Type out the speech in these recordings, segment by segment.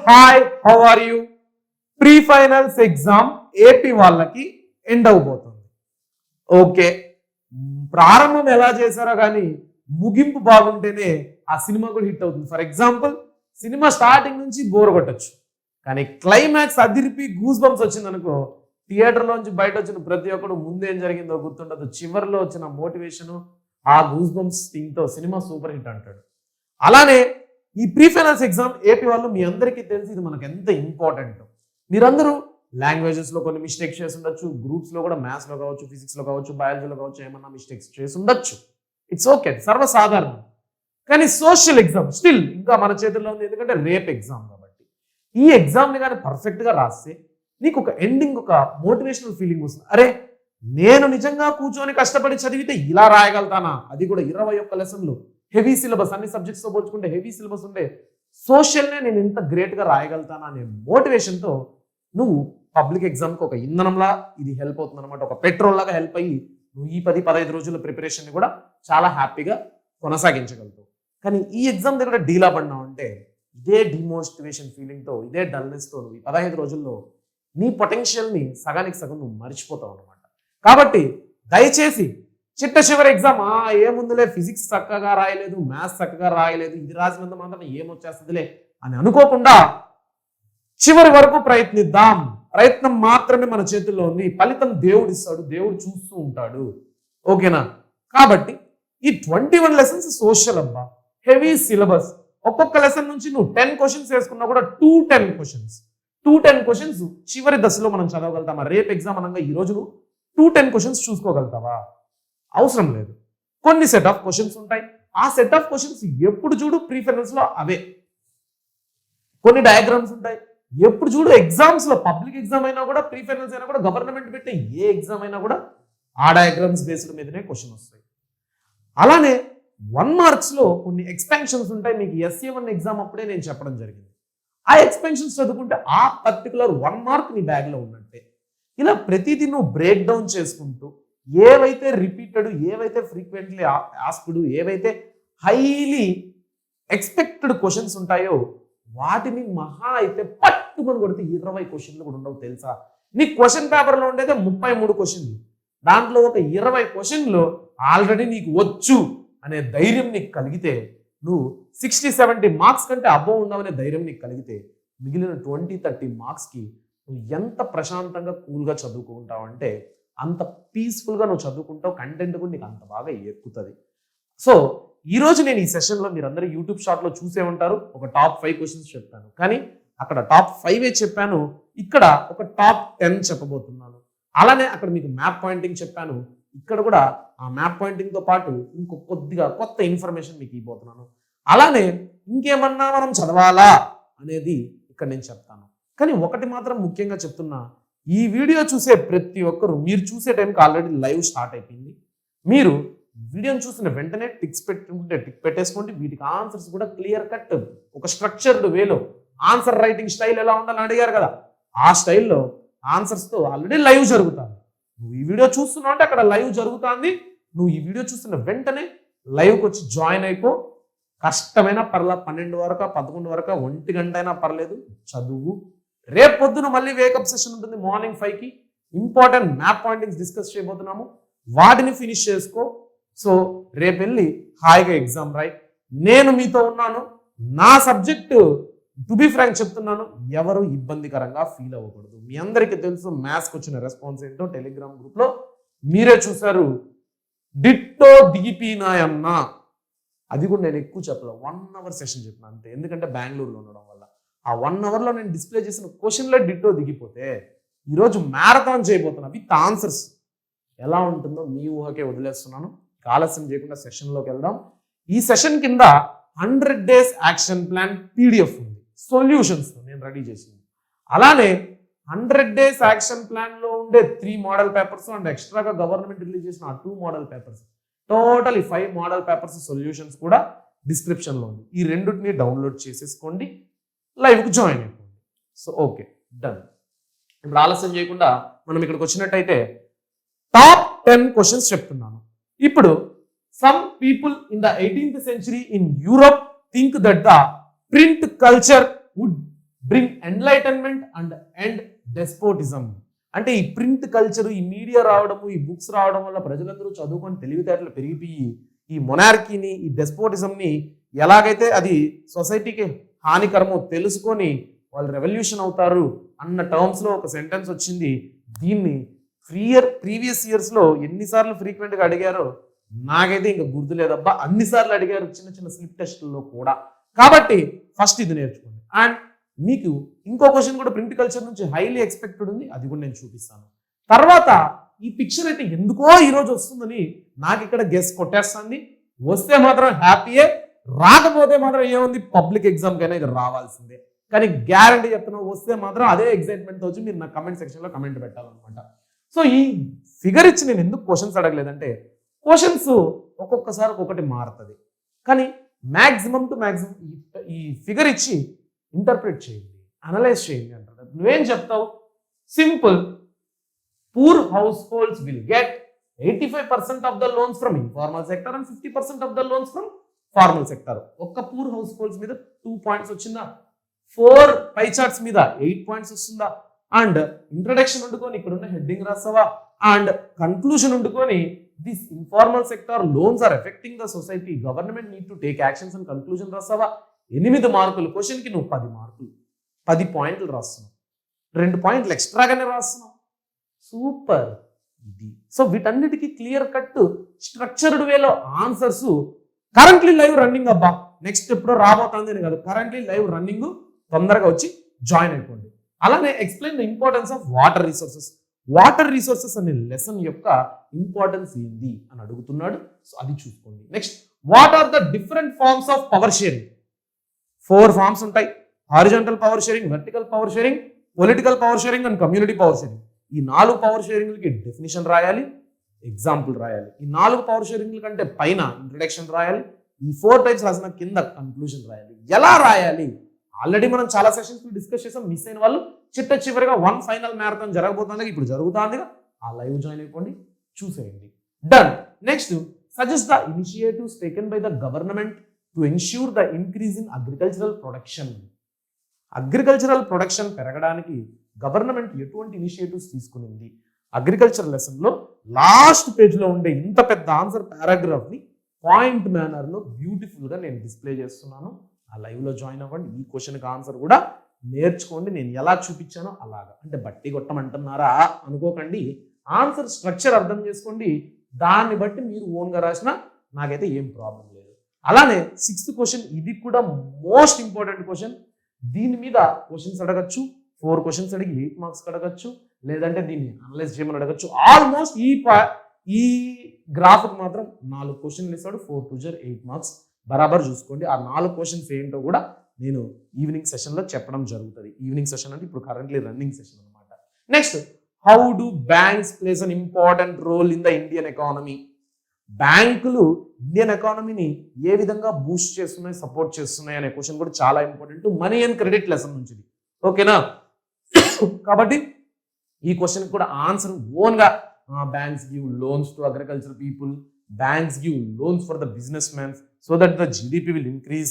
Hi, how are you? Pre finals exam AP వాళ్ళకి end అవబోతుంది. Okay, ప్రారంభం ఎలా చేశారో కానీ ముగింపు బాగుంటేనే ఆ సినిమా కూడా హిట్ అవుతుంది. ఫర్ ఎగ్జాంపుల్, సినిమా స్టార్టింగ్ నుంచి బోర్ కొట్టచ్చు, కానీ క్లైమాక్స్ అదిరిపి గూస్ బంప్స్ వచ్చిందనుకో, థియేటర్లోంచి బయట వచ్చిన ప్రతి ఒక్కడు ముందేం జరిగిందో గుర్తుండదు, చివరిలో వచ్చిన మోటివేషన్, ఆ గూస్ బంప్స్ థింగ్తో సినిమా సూపర్ హిట్ అంటాడు. అలానే ఈ ప్రీ ఫైనల్స్ ఎగ్జామ్ ఏపీ వాళ్ళు మీ అందరికీ తెలిసి ఇది మనకు ఎంత ఇంపార్టెంట్. మీరందరూ లాంగ్వేజెస్లో కొన్ని మిస్టేక్స్ చేసి ఉండొచ్చు, గ్రూప్స్లో కూడా మ్యాథ్స్లో కావచ్చు, ఫిజిక్స్లో కావచ్చు, బయాలజీలో కావచ్చు, ఏమన్నా మిస్టేక్స్ చేసి ఉండొచ్చు. ఇట్స్ ఓకే, సర్వసాధారణం. కానీ సోషల్ ఎగ్జామ్ స్టిల్ ఇంకా మన చేతుల్లో ఉంది, ఎందుకంటే రేపు ఎగ్జామ్ కాబట్టి. ఈ ఎగ్జామ్ని కానీ పర్ఫెక్ట్గా రాస్తే నీకు ఒక ఎండింగ్, ఒక మోటివేషనల్ ఫీలింగ్ వస్తుంది. అరే, నేను నిజంగా కూర్చొని కష్టపడి చదివితే ఇలా రాయగలుగుతానా, అది కూడా 21 లెసన్లు, హెవీ సిలబస్, అన్ని సబ్జెక్ట్స్తో పోల్చుకుంటే హెవీ సిలబస్ ఉండే సోషల్నే నేను ఇంత గ్రేట్గా రాయగలుగుతానా అనే మోటివేషన్తో నువ్వు పబ్లిక్ ఎగ్జామ్కి ఒక ఇంధనంలా ఇది హెల్ప్ అవుతుంది అనమాట. ఒక పెట్రోల్ లాగా హెల్ప్ అయ్యి నువ్వు ఈ 10-15 రోజుల ప్రిపరేషన్ని కూడా చాలా హ్యాపీగా కొనసాగించగలుగుతావు. కానీ ఈ ఎగ్జామ్ దగ్గర డీలా పడినావు అంటే ఇదే డిమోటివేషన్ ఫీలింగ్తో, ఇదే డల్నెస్తో నువ్వు ఈ 15 రోజుల్లో నీ పొటెన్షియల్ని సగానికి సగం నువ్వు మర్చిపోతావు అనమాట. కాబట్టి దయచేసి చిట్ట చివరి ఎగ్జామ్ ఏముందిలే, ఫిజిక్స్ చక్కగా రాయలేదు, మ్యాథ్స్ చక్కగా రాయలేదు, ఇది రాసినంత మాత్రం ఏమొచ్చేస్తుందిలే అని అనుకోకుండా చివరి వరకు ప్రయత్నిద్దాం. ప్రయత్నం మాత్రమే మన చేతుల్లో ఉంది, ఫలితం దేవుడు ఇస్తాడు, దేవుడు చూస్తూ ఉంటాడు. ఓకేనా? కాబట్టి ఈ 21 లెసన్స్ సోషల్ అబ్బా, హెవీ సిలబస్. ఒక్కొక్క లెసన్ నుంచి నువ్వు 10 క్వశ్చన్స్ వేసుకున్నా కూడా 210 క్వశ్చన్స్ చివరి దశలో మనం చదవగలుగుతామా? రేపు ఎగ్జామ్ అనగా ఈ రోజు 210 క్వశ్చన్స్ చూసుకోగలుగుతావా? అవసరం లేదు. కొన్ని సెట్ ఆఫ్ క్వశ్చన్స్ ఉంటాయి, ఆ సెట్ ఆఫ్ క్వశ్చన్స్ ఎప్పుడు చూడు ప్రీ ఫైనల్స్ లో అవే. కొన్ని డయాగ్రామ్స్ ఉంటాయి, ఎప్పుడు చూడు ఎగ్జామ్స్ లో, పబ్లిక్ ఎగ్జామ్ అయినా కూడా, ప్రీ ఫైనల్స్ అయినా కూడా, గవర్నమెంట్ పెట్టే ఏ ఎగ్జామ్ అయినా కూడా ఆ డయాగ్రామ్స్ బేస్డ్ మీదనే క్వశ్చన్ వస్తాయి. అలానే 1 మార్క్స్ లో కొన్ని ఎక్స్పాన్షన్స్ ఉంటాయి. మీకు SA1 ఎగ్జామ్ అప్పుడే నేను చెప్పడం జరిగింది. ఆ ఎక్స్పాన్షన్స్ చదువుకుంటే ఆ పర్టికులర్ 1 మార్క్ నీ బ్యాగ్ లో ఉన్నట్టే. ఇలా ప్రతిదీ నువ్వు బ్రేక్ డౌన్ చేసుకుంటూ ఏవైతే రిపీటెడ్, ఏవైతే ఫ్రీక్వెంట్లీ ఆస్క్డ్, ఏవైతే హైలీ ఎక్స్పెక్టెడ్ క్వశ్చన్స్ ఉంటాయో వాటిని మహా అయితే పట్టుకొని కొడితే 20 క్వశ్చన్లు కూడా ఉండవు తెలుసా. నీ క్వశ్చన్ పేపర్లో ఉండేదే 33 క్వశ్చన్లు, దాంట్లో ఒక 20 క్వశ్చన్లు ఆల్రెడీ నీకు వచ్చు అనే ధైర్యం నీకు కలిగితే, నువ్వు 60-70 మార్క్స్ కంటే అబ్బో ఉన్నావనే ధైర్యం నీకు కలిగితే, మిగిలిన 20-30 మార్క్స్కి నువ్వు ఎంత ప్రశాంతంగా కూల్గా చదువుకుంటావు అంటే అంత పీస్ఫుల్గా నువ్వు చదువుకుంటావు, కంటెంట్ కూడా నీకు అంత బాగా ఎక్కుతుంది. సో ఈరోజు నేను ఈ సెషన్లో మీరందరూ యూట్యూబ్ షార్ట్లో చూసే ఉంటారు, ఒక టాప్ 5 క్వశ్చన్స్ చెప్పాను. కానీ అక్కడ టాప్ 5 చెప్పాను, ఇక్కడ ఒక టాప్ 10 చెప్పబోతున్నాను. అలానే అక్కడ మీకు మ్యాప్ పాయింటింగ్ చెప్పాను, ఇక్కడ కూడా ఆ మ్యాప్ పాయింటింగ్తో పాటు ఇంకో కొద్దిగా కొత్త ఇన్ఫర్మేషన్ మీకు ఇవ్వబోతున్నాను. అలానే ఇంకేమన్నా మనం చదవాలా అనేది ఇక్కడ నేను చెప్తాను. కానీ ఒకటి మాత్రం ముఖ్యంగా చెప్తున్నా, ఈ వీడియో చూసే ప్రతి ఒక్కరు, మీరు చూసే టైంకి ఆల్రెడీ లైవ్ స్టార్ట్ అయిపోయింది. మీరు వీడియోని చూసిన వెంటనే టిక్స్ పెట్టుకుంటే టిక్ పెట్టేసుకోండి. వీటికి ఆన్సర్స్ కూడా క్లియర్ కట్, ఒక స్ట్రక్చర్డ్ వేలో ఆన్సర్ రైటింగ్ స్టైల్ ఎలా ఉండాలని అడిగారు కదా, ఆ స్టైల్లో ఆన్సర్స్తో ఆల్రెడీ లైవ్ జరుగుతుంది. నువ్వు ఈ వీడియో చూస్తున్నావు అంటే అక్కడ లైవ్ జరుగుతుంది. నువ్వు ఈ వీడియో చూస్తున్న వెంటనే లైవ్కి వచ్చి జాయిన్ అయిపో. కష్టమైన పర్లా, 12 వరకు, 11 వరకు, 1 గంట అయినా పర్లేదు, చదువు. రేపు పొద్దున మళ్ళీ వేకప్ సెషన్ ఉంటుంది మార్నింగ్ 5కి. ఇంపార్టెంట్ మ్యాప్ పాయింటింగ్స్ డిస్కస్ చేయబోతున్నాము, వాటిని ఫినిష్ చేసుకో. సో రేపు వెళ్ళి హాయిగా ఎగ్జామ్ రాయి. నేను మీతో ఉన్నాను. నా సబ్జెక్టు టు బి ఫ్రాంక్ చెప్తున్నాను, ఎవరు ఇబ్బందికరంగా ఫీల్ అవ్వకూడదు. మీ అందరికీ తెలుసు మ్యాథ్స్కి వచ్చిన రెస్పాన్స్ ఏంటో, టెలిగ్రామ్ గ్రూప్లో మీరే చూశారు. డిట్టో దిగిపోయినాయన్న, అది కూడా నేను ఎక్కువ చెప్పలేదు, 1 అవర్ సెషన్ చెప్పిన అంతే. ఎందుకంటే బెంగళూరులో ఉండడం వల్ల ఆ 1 అవర్లో నేను డిస్ప్లే చేసిన క్వశ్చన్లో డిట్టో దిగిపోతే ఈరోజు మ్యారథాన్ చేయబోతున్నా విత్ ఆన్సర్స్. ఎలా ఉంటుందో మీ ఊహకే వదిలేస్తున్నాను. ఆలస్యం చేయకుండా సెషన్లోకి వెళ్దాం. ఈ సెషన్ కింద 100 days యాక్షన్ ప్లాన్ PDF ఉంది, సొల్యూషన్స్ నేను రెడీ చేసింది. అలానే 100 days యాక్షన్ ప్లాన్లో ఉండే 3 మోడల్ పేపర్స్ అండ్ ఎక్స్ట్రాగా గవర్నమెంట్ రిలీజ్ చేసిన ఆ 2 model papers, total 5 model papers solutions కూడా డిస్క్రిప్షన్లో ఉంది. ఈ రెండింటిని డౌన్లోడ్ చేసేసుకోండి, లైవ్కి జాయిన్ అయిపోండి. So okay, done. ఇప్పుడు ఆలస్యం చేయకుండా మనం ఇక్కడికి వచ్చినట్టయితే టాప్ 10 క్వశ్చన్స్ చెప్తున్నాను. ఇప్పుడు some people in the 18th century in Europe think that the print culture would bring enlightenment and end despotism. అంటే ఈ ప్రింట్ కల్చర్, ఈ మీడియా రావడము, ఈ బుక్స్ రావడం వల్ల ప్రజలందరూ చదువుకొని తెలివితేటలు పెరిగిపోయి ఈ మొనార్కీని, ఈ డెస్పోటిజంని ఎలాగైతే అది సొసైటీకి హానికరమో తెలుసుకొని వాళ్ళు రెవల్యూషన్ అవుతారు అన్న టర్మ్స్లో ఒక సెంటెన్స్ వచ్చింది. దీన్ని ప్రీవియస్ ఇయర్స్లో ఎన్నిసార్లు ఫ్రీక్వెంట్గా అడిగారో నాకైతే ఇంకా గుర్తులేదబ్బా, అన్నిసార్లు అడిగారు చిన్న చిన్న స్లిప్ టెస్టుల్లో కూడా. కాబట్టి ఫస్ట్ ఇది నేర్చుకోండి. అండ్ మీకు ఇంకో క్వశ్చన్ కూడా ప్రింట్ కల్చర్ నుంచి హైలీ ఎక్స్పెక్టెడ్ ఉంది, అది కూడా నేను చూపిస్తాను. తర్వాత ఈ పిక్చర్ అయితే ఎందుకో ఈరోజు వస్తుందని నాకు ఇక్కడ గెస్ కొట్టేస్తుంది. వస్తే మాత్రం హ్యాపీయే, రాకపోతే మాత్రం ఏముంది, పబ్లిక్ ఎగ్జామ్కైనా ఇది రావాల్సిందే. కానీ గ్యారంటీ చెప్తున్నావు, వస్తే మాత్రం అదే ఎక్సైట్మెంట్తో వచ్చి మీరు నా కమెంట్ సెక్షన్లో కమెంట్ పెట్టాలన్నమాట. సో ఈ ఫిగర్ ఇచ్చి నేను ఎందుకు క్వశ్చన్స్ అడగలేదంటే, క్వశ్చన్స్ ఒక్కొక్కసారి ఒక్కొక్కటి మారుతుంది, కానీ మ్యాక్సిమం టు మ్యాక్సిమం ఈ ఫిగర్ ఇచ్చి ఇంటర్ప్రిట్ చేయండి, అనలైజ్ చేయండి అంటారు. నువ్వేం చెప్తావు? Simple, poor house holds will get 85% of the loans from informal sector and 50% of the loans from formal sector. ఒక్క పూర్ హౌస్ హోల్డ్స్ మీద 2 పాయింట్స్ వచ్చిందా? 4 పై చార్ట్స్ మీద 8 పాయింట్స్ వస్తుందా? అండ్ ఇంట్రడక్షన్ ఉండుకొని ఇక్కడ ఉన్న హెడ్డింగ్ రాస్తావా? అండ్ కన్క్లూజన్ ఉండుకొని this informal sector loans are affecting the society, government need to take actions అని కన్క్లూజన్ రాస్తావా? 8 మార్కులు క్వశ్చన్కి నువ్వు 10 మార్కులు, 10 పాయింట్లు రాస్తున్నావు, 2 పాయింట్లు ఎక్స్ట్రాగానే రాస్తున్నావు. సూపర్ ఇది. సో వీటన్నిటికీ క్లియర్ కట్ స్ట్రక్చర్డ్ వేలో ఆన్సర్స్. కరెంట్లీ లైవ్ రన్నింగ్ అబ్బా, నెక్స్ట్ ఎప్పుడో రాబోతుంది అని కాదు, కరెంట్లీ లైవ్ రన్నింగ్, తొందరగా వచ్చి జాయిన్ అయిపోండి. అలానే explain the importance of water resources. Water resources అనే లెసన్ యొక్క ఇంపార్టెన్స్ ఏంది అని అడుగుతున్నాడు, సో అది చూసుకోండి. Next, what are the different forms of power sharing? 4 forms ఉంటాయి: horizontal power sharing, vertical power sharing, political power sharing and community power sharing. ఈ 4 power షేరింగ్లకి డెఫినేషన్ రాయాలి, ఎగ్జాంపుల్ రాయాలి. ఈ 4 పవర్ షేరింగ్ల కంటే పైన ఇంట్రడక్షన్ రాయాలి. ఈ 4 టైప్స్ రాసిన కింద కన్క్లూజన్ రాయాలి. ఎలా రాయాలి? ఆల్రెడీ మనం చాలా సెషన్స్ డిస్కస్ చేసాం. మిస్ అయిన వాళ్ళు చిట్ట చివరిగా 1 ఫైనల్ మ్యారథాన్ జరగబోతుంది, ఇప్పుడు జరుగుతుంది, ఆ లైవ్ జాయిన్ అయిపోండి, చూసేయండి. Done. Next, suggest the initiatives taken by the government to ensure the increase in agricultural production. Agricultural production పెరగడానికి గవర్నమెంట్ ఎటువంటి ఇనిషియేటివ్స్ తీసుకునింది? అగ్రికల్చర్ లెసన్లో లాస్ట్ పేజ్లో ఉండే ఇంత పెద్ద ఆన్సర్ పారాగ్రాఫ్ని పాయింట్ మేనర్లో బ్యూటిఫుల్గా నేను డిస్ప్లే చేస్తున్నాను. ఆ లైవ్లో జాయిన్ అవ్వండి. ఈ క్వశ్చన్కి ఆన్సర్ కూడా నేర్చుకోండి. నేను ఎలా చూపించానో అలాగా, అంటే బట్టి కొట్టమంటున్నారా అనుకోకండి. ఆన్సర్ స్ట్రక్చర్ అర్థం చేసుకోండి, దాన్ని బట్టి మీరు ఓన్గా రాసినా నాకైతే ఏం ప్రాబ్లం లేదు. అలానే 6th క్వశ్చన్, ఇది కూడా మోస్ట్ ఇంపార్టెంట్ క్వశ్చన్. దీని మీద క్వశ్చన్స్ అడగచ్చు, 4 క్వశ్చన్స్ అడిగి 8 మార్క్స్ అడగచ్చు, లేదంటే దీన్ని అనలైజ్ చేయమని అడగచ్చు. ఆల్మోస్ట్ ఈ గ్రాఫ్కి మాత్రం 4 క్వశ్చన్లు ఇస్తాడు, 4 2 8 మార్క్స్ బరాబర్ చూసుకోండి. ఆ 4 క్వశ్చన్స్ ఏంటో కూడా నేను ఈవినింగ్ సెషన్లో చెప్పడం జరుగుతుంది. ఈవినింగ్ సెషన్ అంటే ఇప్పుడు కరెంట్లీ రన్నింగ్ సెషన్ అనమాట. Next, how do banks plays an important role in the Indian economy? బ్యాంకులు ఇండియన్ ఎకానమీని ఏ విధంగా బూస్ట్ చేస్తున్నాయి, సపోర్ట్ చేస్తున్నాయి అనే క్వశ్చన్ కూడా చాలా important. Money and credit lesson నుంచి, ఓకేనా? కాబట్టి ఈ క్వశ్చన్ కూడా ఆన్సర్ ఓన్గా, banks give loans to agriculture people, banks give loans for the business mans so that the GDP will increase.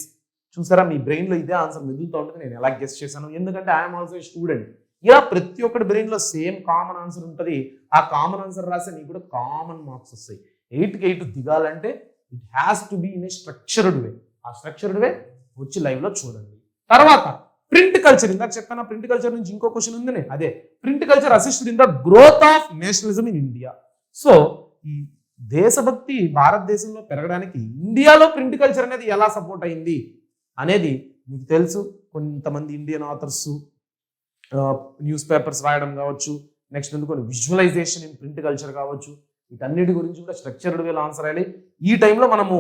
చూసారా, మీ బ్రెయిన్లో ఇదే ఆన్సర్ మిగులుతూ ఉంటుంది. నేను ఎలా గెస్ చేశాను, ఎందుకంటే ఐఎమ్ ఆల్సో ఏ స్టూడెంట్. ఇలా ప్రతి ఒక్కటి బ్రెయిన్లో సేమ్ కామన్ ఆన్సర్ ఉంటుంది. ఆ కామన్ ఆన్సర్ రాస్తే నీకు కూడా కామన్ మార్క్స్ వస్తాయి. 8కి 8 దిగాలంటే it has to be in a structured way. ఆ స్ట్రక్చర్డ్ వే వచ్చి లైవ్లో చూడండి. తర్వాత ప్రింట్ కల్చర్, ఇందాక చెప్పాను ప్రింట్ కల్చర్ నుంచి ఇంకో క్వశ్చన్ ఉంది, అదే print culture assisted in the growth of nationalism in India. So ఈ దేశభక్తి భారతదేశంలో పెరగడానికి ఇండియాలో ప్రింట్ కల్చర్ అనేది ఎలా సపోర్ట్ అయింది అనేది మీకు తెలుసు. కొంతమంది ఇండియన్ ఆథర్స్ న్యూస్ పేపర్స్ రాయడం కావచ్చు, నెక్స్ట్ కొన్ని విజువలైజేషన్ ఇన్ ప్రింట్ కల్చర్ కావచ్చు, వీటన్నిటి గురించి కూడా స్ట్రక్చర్డ్ వేలో ఆన్సర్ అయ్యాలి. ఈ టైంలో మనము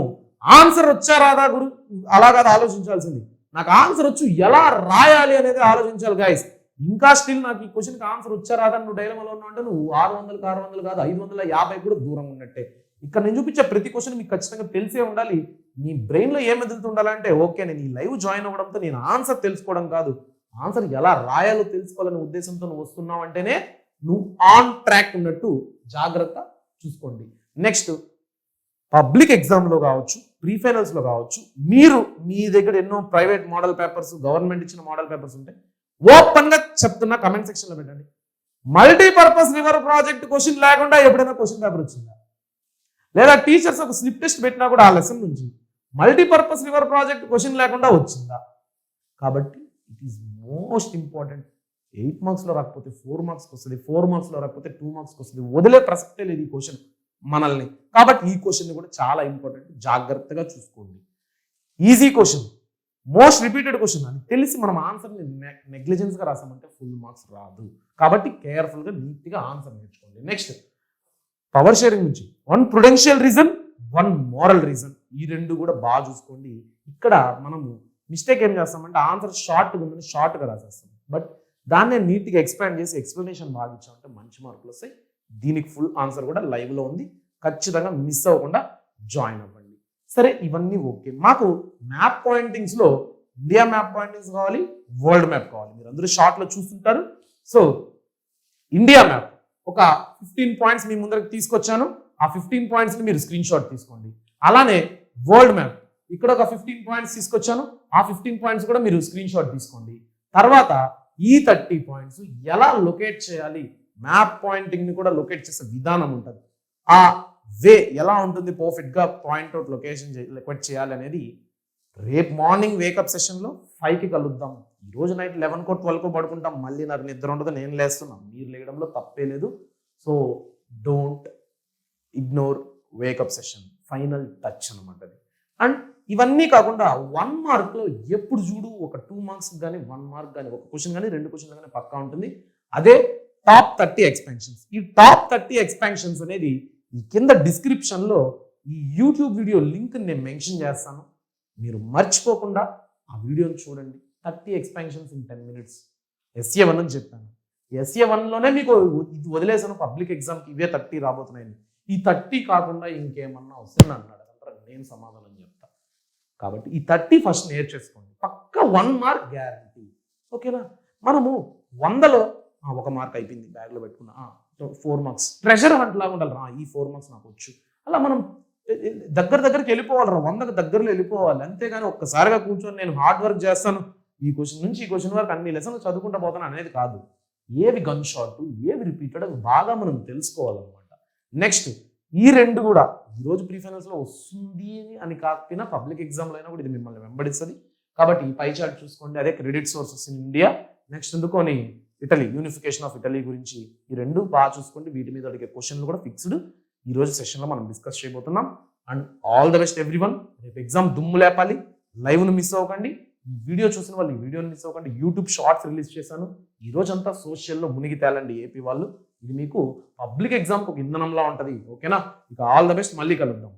ఆన్సర్ వచ్చా రాదా గురు అలా కాదు ఆలోచించాల్సింది, నాకు ఆన్సర్ వచ్చు ఎలా రాయాలి అనేది ఆలోచించాలి గైస్. ఇంకా స్టిల్ నాకు ఈ క్వశ్చన్కి ఆన్సర్ వచ్చా రాదా నువ్వు డైలమాలో ఉన్నావు అంటే నువ్వు 600కి 600 కాదు 550 కూడా దూరం ఉన్నట్టే. ఇక్కడ నేను చూపించే ప్రతి క్వశ్చన్ మీకు ఖచ్చితంగా తెలిసే ఉండాలి. మీ బ్రెయిన్లో ఏం మెదులుతుండాలంటే, ఓకే నేను ఈ లైవ్ జాయిన్ అవ్వడంతో నేను ఆన్సర్ తెలుసుకోవడం కాదు, ఆన్సర్ ఎలా రాయాలో తెలుసుకోవాలనే ఉద్దేశంతో నువ్వు వస్తున్నావు అంటేనే నువ్వు ఆన్ ట్రాక్ ఉన్నట్టు జాగ్రత్త చూసుకోండి. నెక్స్ట్, పబ్లిక్ ఎగ్జామ్లో కావచ్చు, ప్రీ ఫైనల్స్లో కావచ్చు, మీరు మీ దగ్గర ఎన్నో ప్రైవేట్ మోడల్ పేపర్స్, గవర్నమెంట్ ఇచ్చిన మోడల్ పేపర్స్ ఉంటాయి, ఓపెన్ గా చెప్తున్నా, కమెంట్ సెక్షన్ లో పెట్టండి. మల్టీపర్పస్ రివర్ ప్రాజెక్ట్ క్వశ్చన్ లేకుండా ఎప్పుడైనా క్వశ్చన్ పేపర్ వచ్చిందా? లేదా టీచర్స్ ఒక స్లిప్ టెస్ట్ పెట్టినా కూడా ఆ లెసన్ నుంచి మల్టీపర్పస్ రివర్ ప్రాజెక్ట్ క్వశ్చన్ లేకుండా వచ్చిందా? కాబట్టి ఇట్ ఈస్ మోస్ట్ ఇంపార్టెంట్. 8 మార్క్స్లో రాకపోతే 4 మార్క్స్కి వస్తుంది, 4 మార్క్స్లో రాకపోతే 2 మార్క్స్కి వస్తుంది. వదిలే ప్రసక్తే లేదు ఈ క్వశ్చన్ మనల్ని. కాబట్టి ఈ క్వశ్చన్ కూడా చాలా ఇంపార్టెంట్, జాగ్రత్తగా చూసుకోండి. Easy question, most repeated question అని తెలిసి మనం ఆన్సర్ని నెగ్లిజెన్స్గా రాసామంటే ఫుల్ మార్క్స్ రాదు. కాబట్టి కేర్ఫుల్గా నీట్గా ఆన్సర్ నేర్చుకోండి. నెక్స్ట్ పవర్ షేరింగ్ నుంచి 1 ప్రుడెన్షియల్ రీజన్, 1 మోరల్ రీజన్. ఈ రెండు కూడా బాగా చూసుకోండి. ఇక్కడ మనము మిస్టేక్ ఏం చేస్తామంటే ఆన్సర్ షార్ట్గా ఉందని షార్ట్గా రాసేస్తాం. బట్ దాన్నే నీట్గా ఎక్స్పాండ్ చేసి ఎక్స్ప్లెనేషన్ బాగా ఇచ్చామంటే మంచి మార్కులు వస్తాయి. దీనికి ఫుల్ ఆన్సర్ కూడా లైవ్లో ఉంది, ఖచ్చితంగా మిస్ అవ్వకుండా జాయిన్ అవ్వండి. సరే, ఇవన్నీ ఓకే. మాకు మ్యాప్ పాయింటింగ్స్లో ఇండియా మ్యాప్ పాయింటింగ్స్ కావాలి, వరల్డ్ మ్యాప్ కావాలి. మీరు అందరూ షార్ట్లో చూస్తుంటారు. సో ఇండియా మ్యాప్ ఒక 15 పాయింట్స్ మీ ముందరకు తీసుకొచ్చాను. ఆ 15 పాయింట్స్ని మీరు స్క్రీన్ షాట్ తీసుకోండి. అలానే వరల్డ్ మ్యాప్ ఇక్కడ ఒక 15 పాయింట్స్ తీసుకొచ్చాను. ఆ 15 పాయింట్స్ కూడా మీరు స్క్రీన్ షాట్ తీసుకోండి. తర్వాత ఈ 30 పాయింట్స్ ఎలా లొకేట్ చేయాలి, మ్యాప్ పాయింటింగ్ని కూడా లొకేట్ చేసే విధానం ఉంటుంది. ఆ వే ఎలా ఉంటుంది పర్ఫెక్ట్గా పాయింట్ అవుట్ లొకేషన్ లొకేట్ చేయాలి అనేది రేపు మార్నింగ్ వేకప్ సెషన్లో 5కి కలుద్దాం. ఈ రోజు నైట్ 11కో 12కో పడుకుంటాం. మళ్ళీ నాకు నిద్ర ఉండదు, నేను లేస్తున్నాను. మీరు లేయడంలో తప్పే లేదు. So don't ignore wake up session, final touch అనమాట. అండ్ ఇవన్నీ కాకుండా 1 మార్క్లో ఎప్పుడు చూడు ఒక 2 మార్క్స్ కానీ 1 మార్క్ కానీ ఒక క్వశ్చన్ కానీ 2 క్వశ్చన్లు కానీ పక్కా ఉంటుంది. అదే టాప్ 30 ఎక్స్పాన్షన్స్. ఈ టాప్ 30 ఎక్స్పాన్షన్స్ అనేది ఈ కింద డిస్క్రిప్షన్లో ఈ యూట్యూబ్ వీడియో లింక్ నేను మెన్షన్ చేస్తాను. మీరు మర్చిపోకుండా ఆ వీడియోని చూడండి. 30 ఎక్స్పాన్షన్స్ ఇన్ 10 minutes. SA1 అని చెప్పాను. SA1లోనే మీకు ఇది వదిలేసాను, పబ్లిక్ ఎగ్జామ్కి ఇవే 30 రాబోతున్నాయని. ఈ 30 కాకుండా ఇంకేమన్నా వస్తే నన్ను అడగంటారా, నేను సమాధానం చెప్తా. కాబట్టి ఈ 30 ఫస్ట్ నేర్చేసుకోండి. పక్క 1 మార్క్ గ్యారంటీ. ఓకేనా? మనము 100లో 1 మార్క్ అయిపోయింది, బ్యాగ్లో పెట్టుకున్నా, 4 మార్క్స్ ట్రెజర్ హంట్ లాగా ఉండాలి. ఈ 4 మార్క్స్ నాకు వచ్చు. అలా మనం దగ్గరికి వెళ్ళిపోవాలి, 100కి దగ్గరలో వెళ్ళిపోవాలి. అంతేగాని ఒక్కసారిగా కూర్చొని నేను హార్డ్ వర్క్ చేస్తాను, ఈ క్వశ్చన్ నుంచి ఈ క్వశ్చన్ వరకు అన్ని లెసన్లు చదువుకుంటూ పోతాను అనేది కాదు. ఏవి గన్ షాట్, ఏవి రిపీటెడ్ అది బాగా మనం తెలుసుకోవాలన్నమాట. నెక్స్ట్ ఈ రెండు కూడా ఈరోజు ప్రీ ఫైనల్స్లో వస్తుంది అని కాకపోయినా పబ్లిక్ ఎగ్జామ్లో అయినా కూడా ఇది మిమ్మల్ని వెంబడిస్తుంది. కాబట్టి ఈ పై చార్ట్ చూసుకోండి. అదే credit sources in India. Next ఎందుకొని ఇటలీ, యూనిఫికేషన్ ఆఫ్ ఇటలీ గురించి ఈ రెండు బాగా చూసుకోండి. వీటి మీద అడిగే క్వశ్చన్లు కూడా ఫిక్స్డ్ ఈ రోజు సెషన్లో మనం డిస్కస్ చేయబోతున్నాం. And all the best everyone. రేపు ఎగ్జామ్ దుమ్ము లేపాలి. లైవ్ను మిస్ అవ్వకండి. ఈ వీడియో చూసిన వాళ్ళు ఈ వీడియోని మిస్ అవ్వకండి. యూట్యూబ్ షార్ట్స్ రిలీజ్ చేశాను. ఈ రోజంతా సోషల్లో మునిగి తేలండి ఏపీ వాళ్ళు. ఇది మీకు పబ్లిక్ ఎగ్జామ్కి ఒక ఇంధనంలా ఉంటుంది. ఓకేనా? ఇక ఆల్ ద బెస్ట్, మళ్ళీ కలుద్దాం.